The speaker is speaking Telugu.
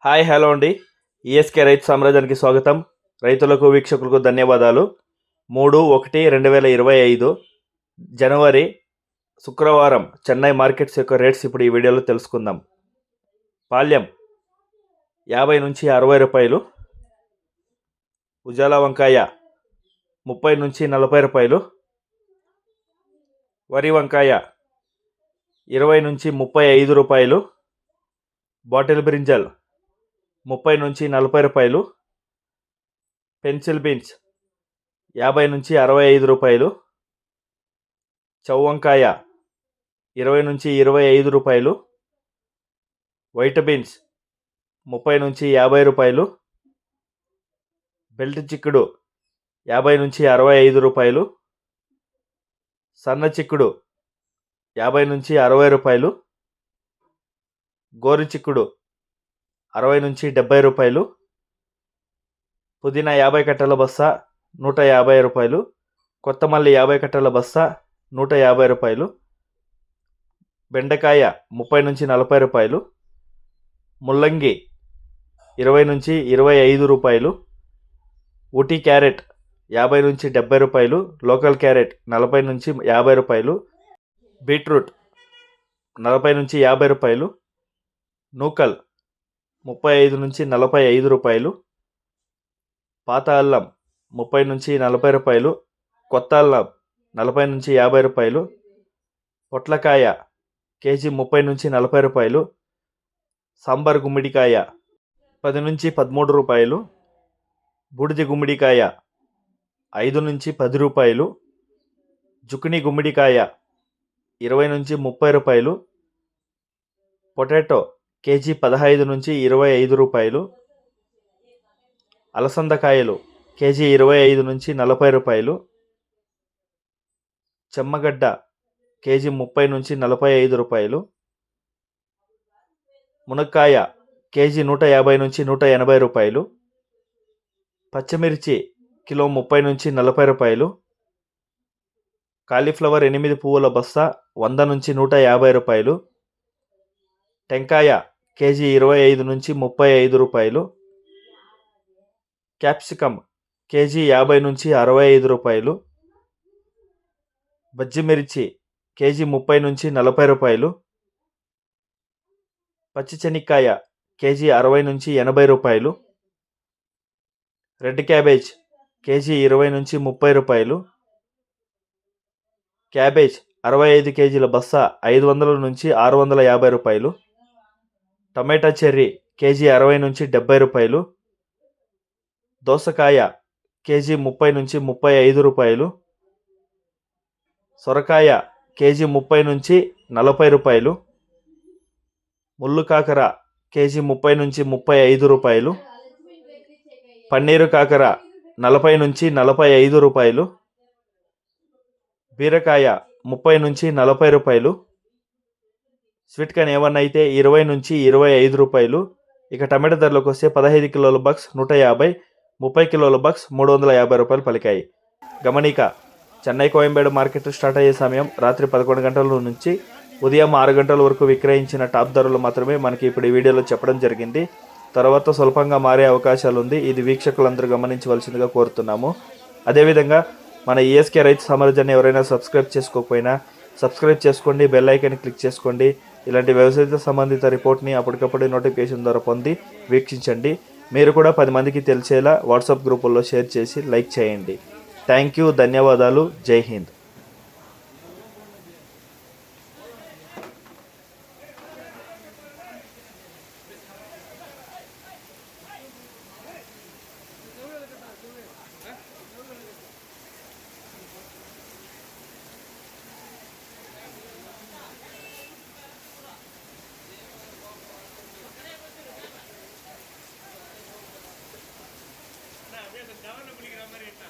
హాయ్ హలో అండి. ఈఎస్కే రైతు సామ్రాజ్యానికి స్వాగతం. రైతులకు వీక్షకులకు ధన్యవాదాలు. 3/1/2025 జనవరి శుక్రవారం చెన్నై మార్కెట్స్ యొక్క రేట్స్ ఇప్పుడు ఈ వీడియోలో తెలుసుకుందాం. పాల్యం 50 నుంచి 60 రూపాయలు, ఉజాలా వంకాయ 30 నుంచి 40 రూపాయలు, వరి వంకాయ 20 నుంచి 35 రూపాయలు, బాటిల్ బ్రింజల్ 30 నుంచి 40 రూపాయలు, పెన్సిల్ బీన్స్ 50 నుంచి 65 రూపాయలు, చౌవంకాయ 20 నుంచి 25 రూపాయలు, వైట్ బీన్స్ 30 నుంచి 50 రూపాయలు, బెల్ట్ చిక్కుడు 50 నుంచి 65 రూపాయలు, సన్న చిక్కుడు 50 నుంచి 60 రూపాయలు, గోరు చిక్కుడు 60 నుంచి 70 రూపాయలు, పుదీనా 50 కట్టల బస్తా 150 రూపాయలు, కొత్తమల్లి 50 కట్టల బస్తా 150 రూపాయలు, బెండకాయ 30 నుంచి 40 రూపాయలు, ముల్లంగి 20 నుంచి 25 రూపాయలు, ఊటీ క్యారెట్ 50 నుంచి 70 రూపాయలు, లోకల్ క్యారెట్ 40 నుంచి 50 రూపాయలు, బీట్రూట్ 40 నుంచి 50 రూపాయలు, నూకల్ 35 నుంచి 45 రూపాయలు, పాత అల్లం 30 నుంచి 40 రూపాయలు, కొత్త అల్లం 40 నుంచి 50 రూపాయలు, పొట్లకాయ కేజీ 30 నుంచి 40 రూపాయలు, సాంబార్ గుమ్మిడికాయ 10 నుంచి 13 రూపాయలు, బూడిద గుమ్మిడికాయ 5 నుంచి 10 రూపాయలు, జుకినీ గుమ్మిడికాయ 20 నుంచి 30 రూపాయలు, పొటాటో కేజీ 15 నుంచి 25 రూపాయలు, అలసందకాయలు కేజీ 25 నుంచి 40 రూపాయలు, చెమ్మగడ్డ కేజీ 30 నుంచి 45 రూపాయలు, మునక్కాయ కేజీ 150 నుంచి 180 రూపాయలు, పచ్చిమిర్చి కిలో 30 నుంచి 40 రూపాయలు, కాలీఫ్లవర్ 8 పువ్వుల బస్తా 100 నుంచి 150 రూపాయలు, టెంకాయ కేజీ 25 నుంచి 35 రూపాయలు, క్యాప్సికమ్ కేజీ 50 నుంచి 65 రూపాయలు, బజ్జిమిర్చి కేజీ 30 నుంచి 40 రూపాయలు, పచ్చి చెనిక్కాయ కేజీ 60 నుంచి 80 రూపాయలు, రెడ్ క్యాబేజ్ కేజీ 20 నుంచి 30 రూపాయలు, క్యాబేజ్ 65 కేజీల బస్తా 500 నుంచి 650 రూపాయలు, టమాటా చెర్రీ కేజీ 60 నుంచి 70 రూపాయలు, దోసకాయ కేజీ 30 నుంచి 35 రూపాయలు, సొరకాయ కేజీ 30 నుంచి 40 రూపాయలు, ముళ్ళు కాకర కేజీ 30 నుంచి 35 రూపాయలు, పన్నీరు కాకర 40 నుంచి 45 రూపాయలు, బీరకాయ 30 నుంచి 40 రూపాయలు, స్వీట్ కార్న్ ఏమన్నా అయితే 20 నుంచి 25 రూపాయలు. ఇక టమాటా ధరలకు వస్తే 15 కిలోల బాక్స్ 150, 30 కిలోల బాక్స్ 350 రూపాయలు పలికాయి. గమనిక, చెన్నై కోయంబేడు మార్కెట్ స్టార్ట్ అయ్యే సమయం రాత్రి 11 గంటల నుంచి ఉదయం 6 గంటల వరకు విక్రయించిన టాప్ ధరలు మాత్రమే మనకి ఇప్పుడు ఈ వీడియోలో చెప్పడం జరిగింది. తర్వాత స్వల్పంగా మారే అవకాశాలు ఉంది. ఇది వీక్షకులందరూ గమనించవలసిందిగా కోరుతున్నాము. అదేవిధంగా మన ఈఎస్కే రైతు సామ్రాజ్యాన్ని ఎవరైనా సబ్స్క్రైబ్ చేసుకోకపోయినా సబ్స్క్రైబ్ చేసుకోండి, బెల్ ఐకాన్ని క్లిక్ చేసుకోండి. ఇలాంటి వ్యవసాయ సంబంధిత రిపోర్ట్ని అప్పటికప్పుడు నోటిఫికేషన్ ద్వారా పొంది వీక్షించండి. మీరు కూడా 10 మందికి తెలిసేలా వాట్సాప్ గ్రూపుల్లో షేర్ చేసి లైక్ చేయండి. థ్యాంక్ యూ, ధన్యవాదాలు, జై హింద్. டெவலப் பண்ணிக்கிற மாதிரி என்ன